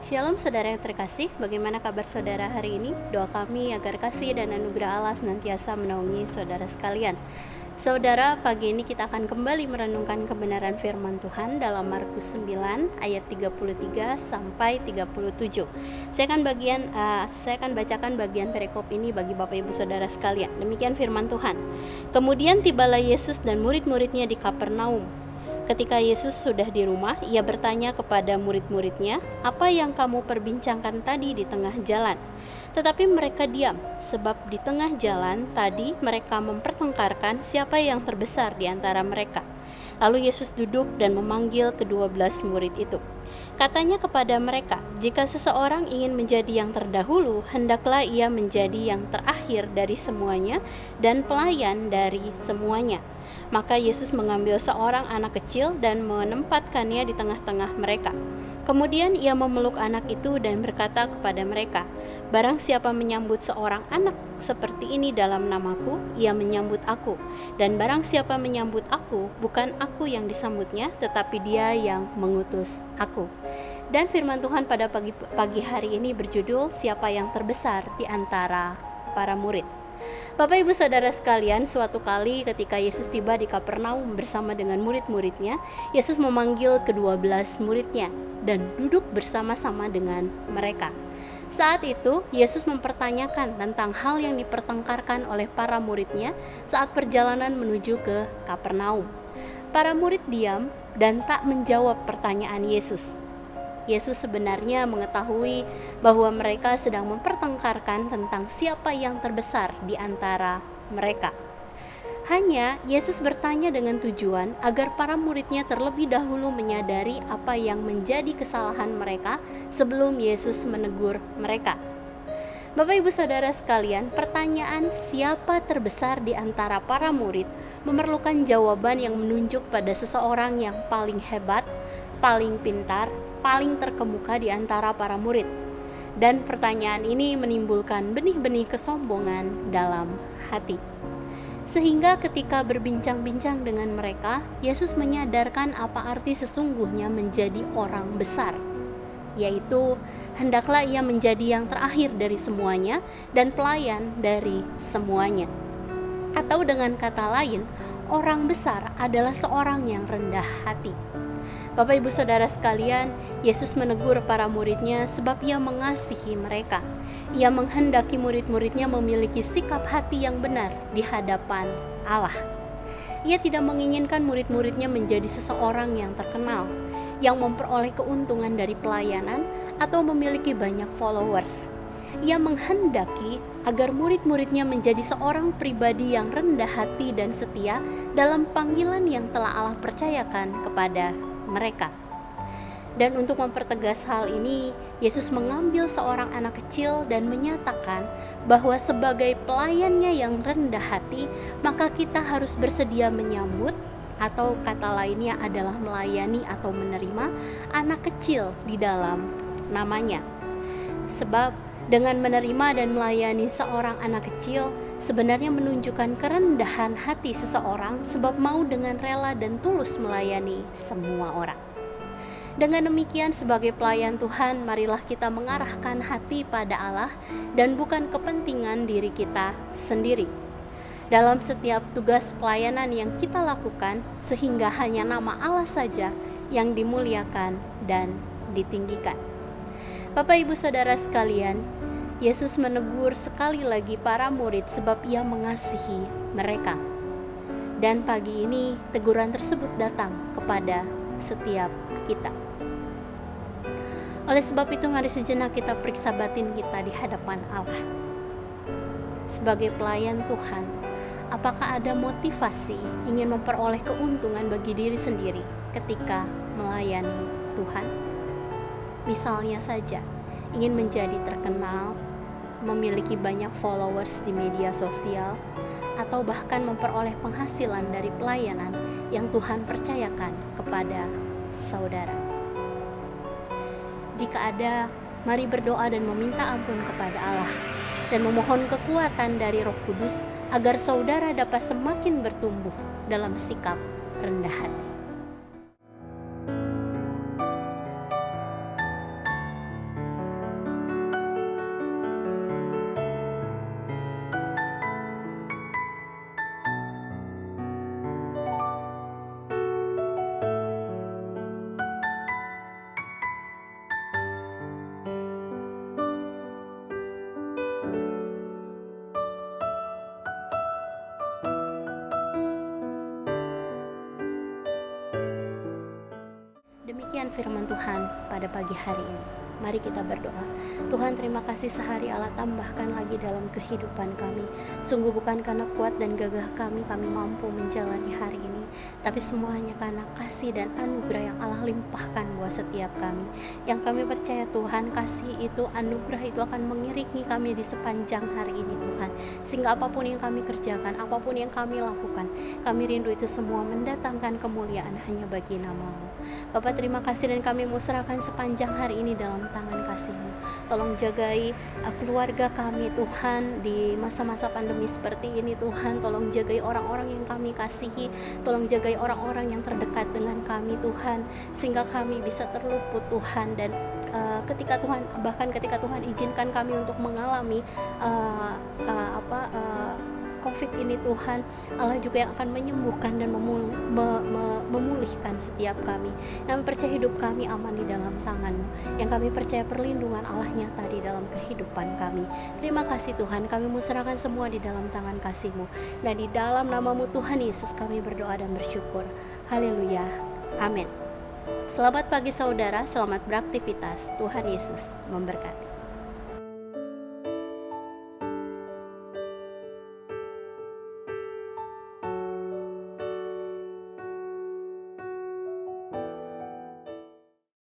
Shalom saudara yang terkasih, bagaimana kabar saudara hari ini? Doa kami agar kasih dan anugerah Allah senantiasa menaungi saudara sekalian. Saudara, pagi ini kita akan kembali merenungkan kebenaran firman Tuhan dalam Markus 9 ayat 33 sampai 37. Saya akan bacakan bagian perikop ini bagi Bapak Ibu Saudara sekalian. Demikian firman Tuhan. Kemudian tibalah Yesus dan murid-muridnya di Kapernaum. Ketika Yesus sudah di rumah, ia bertanya kepada murid-muridnya, "Apa yang kamu perbincangkan tadi di tengah jalan?" Tetapi mereka diam, sebab di tengah jalan tadi mereka mempertengkarkan siapa yang terbesar di antara mereka. Lalu Yesus duduk dan memanggil ke-12 murid itu. Katanya kepada mereka, "Jika seseorang ingin menjadi yang terdahulu, hendaklah ia menjadi yang terakhir dari semuanya dan pelayan dari semuanya." Maka Yesus mengambil seorang anak kecil dan menempatkannya di tengah-tengah mereka. Kemudian ia memeluk anak itu dan berkata kepada mereka, "Barang siapa menyambut seorang anak seperti ini dalam namaku, ia menyambut aku. Dan barang siapa menyambut aku, bukan aku yang disambutnya, tetapi dia yang mengutus aku." Dan firman Tuhan pada pagi hari ini berjudul, "Siapa yang terbesar di antara para murid?" Bapak Ibu Saudara sekalian, suatu kali ketika Yesus tiba di Kapernaum bersama dengan murid-muridnya, Yesus memanggil ke-12 muridnya dan duduk bersama-sama dengan mereka. Saat itu, Yesus mempertanyakan tentang hal yang dipertengkarkan oleh para muridnya saat perjalanan menuju ke Kapernaum. Para murid diam dan tak menjawab pertanyaan Yesus. Yesus sebenarnya mengetahui bahwa mereka sedang mempertengkarkan tentang siapa yang terbesar di antara mereka. Hanya Yesus bertanya dengan tujuan agar para muridnya terlebih dahulu menyadari apa yang menjadi kesalahan mereka sebelum Yesus menegur mereka. Bapak Ibu Saudara sekalian, pertanyaan siapa terbesar di antara para murid memerlukan jawaban yang menunjuk pada seseorang yang paling hebat, paling pintar, paling terkemuka di antara para murid. Dan pertanyaan ini menimbulkan benih-benih kesombongan dalam hati. Sehingga ketika berbincang-bincang dengan mereka, Yesus menyadarkan apa arti sesungguhnya menjadi orang besar, yaitu hendaklah ia menjadi yang terakhir dari semuanya dan pelayan dari semuanya. Atau dengan kata lain, orang besar adalah seorang yang rendah hati. Bapak Ibu Saudara sekalian, Yesus menegur para muridnya sebab ia mengasihi mereka. Ia menghendaki murid-muridnya memiliki sikap hati yang benar di hadapan Allah. Ia tidak menginginkan murid-muridnya menjadi seseorang yang terkenal, yang memperoleh keuntungan dari pelayanan atau memiliki banyak followers. Ia menghendaki agar murid-muridnya menjadi seorang pribadi yang rendah hati dan setia dalam panggilan yang telah Allah percayakan kepada mereka. Dan untuk mempertegas hal ini, Yesus mengambil seorang anak kecil dan menyatakan bahwa sebagai pelayannya yang rendah hati, maka kita harus bersedia menyambut, atau kata lainnya adalah melayani atau menerima anak kecil di dalam namanya. Sebab dengan menerima dan melayani seorang anak kecil sebenarnya menunjukkan kerendahan hati seseorang, sebab mau dengan rela dan tulus melayani semua orang. Dengan demikian, sebagai pelayan Tuhan, marilah kita mengarahkan hati pada Allah dan bukan kepentingan diri kita sendiri dalam setiap tugas pelayanan yang kita lakukan, sehingga hanya nama Allah saja yang dimuliakan dan ditinggikan. Bapak Ibu Saudara sekalian, Yesus menegur sekali lagi para murid sebab ia mengasihi mereka. Dan pagi ini teguran tersebut datang kepada setiap kita. Oleh sebab itu, mari sejenak kita periksa batin kita di hadapan Allah. Sebagai pelayan Tuhan, apakah ada motivasi ingin memperoleh keuntungan bagi diri sendiri ketika melayani Tuhan? Misalnya saja, ingin menjadi terkenal, memiliki banyak followers di media sosial, atau bahkan memperoleh penghasilan dari pelayanan yang Tuhan percayakan kepada saudara. Jika ada, mari berdoa dan meminta ampun kepada Allah dan memohon kekuatan dari Roh Kudus agar saudara dapat semakin bertumbuh dalam sikap rendah hati. pengertian firman Tuhan pada pagi hari ini. Mari kita berdoa. Tuhan, terima kasih sehari Allah tambahkan lagi dalam kehidupan kami. Sungguh bukan karena kuat dan gagah kami mampu menjalani hari ini, tapi semuanya karena kasih dan anugerah yang Allah limpahkan buat setiap kami. Yang kami percaya Tuhan, kasih itu, anugerah itu akan mengiringi kami di sepanjang hari ini Tuhan. Sehingga apapun yang kami kerjakan, apapun yang kami lakukan, kami rindu itu semua mendatangkan kemuliaan hanya bagi nama-Mu. Bapak, terima kasih dan kami mau serahkan sepanjang hari ini dalam tangan kasih-Mu. Tolong jagai keluarga kami Tuhan di masa-masa pandemi seperti ini Tuhan. Tolong jagai orang-orang yang kami kasihi, tolong jagai orang-orang yang terdekat dengan kami Tuhan, sehingga kami bisa terluput Tuhan. Dan ketika Tuhan izinkan kami untuk mengalami COVID ini Tuhan, Allah juga yang akan menyembuhkan dan memulihkan setiap kami. Kami percaya hidup kami aman di dalam tangan-Mu, yang kami percaya perlindungan Allah nyata di dalam kehidupan kami. Terima kasih Tuhan, kami mau serahkan semua di dalam tangan kasih-Mu, dan di dalam nama-Mu Tuhan Yesus kami berdoa dan bersyukur. Haleluya, amin. Selamat pagi saudara, selamat beraktivitas. Tuhan Yesus memberkati.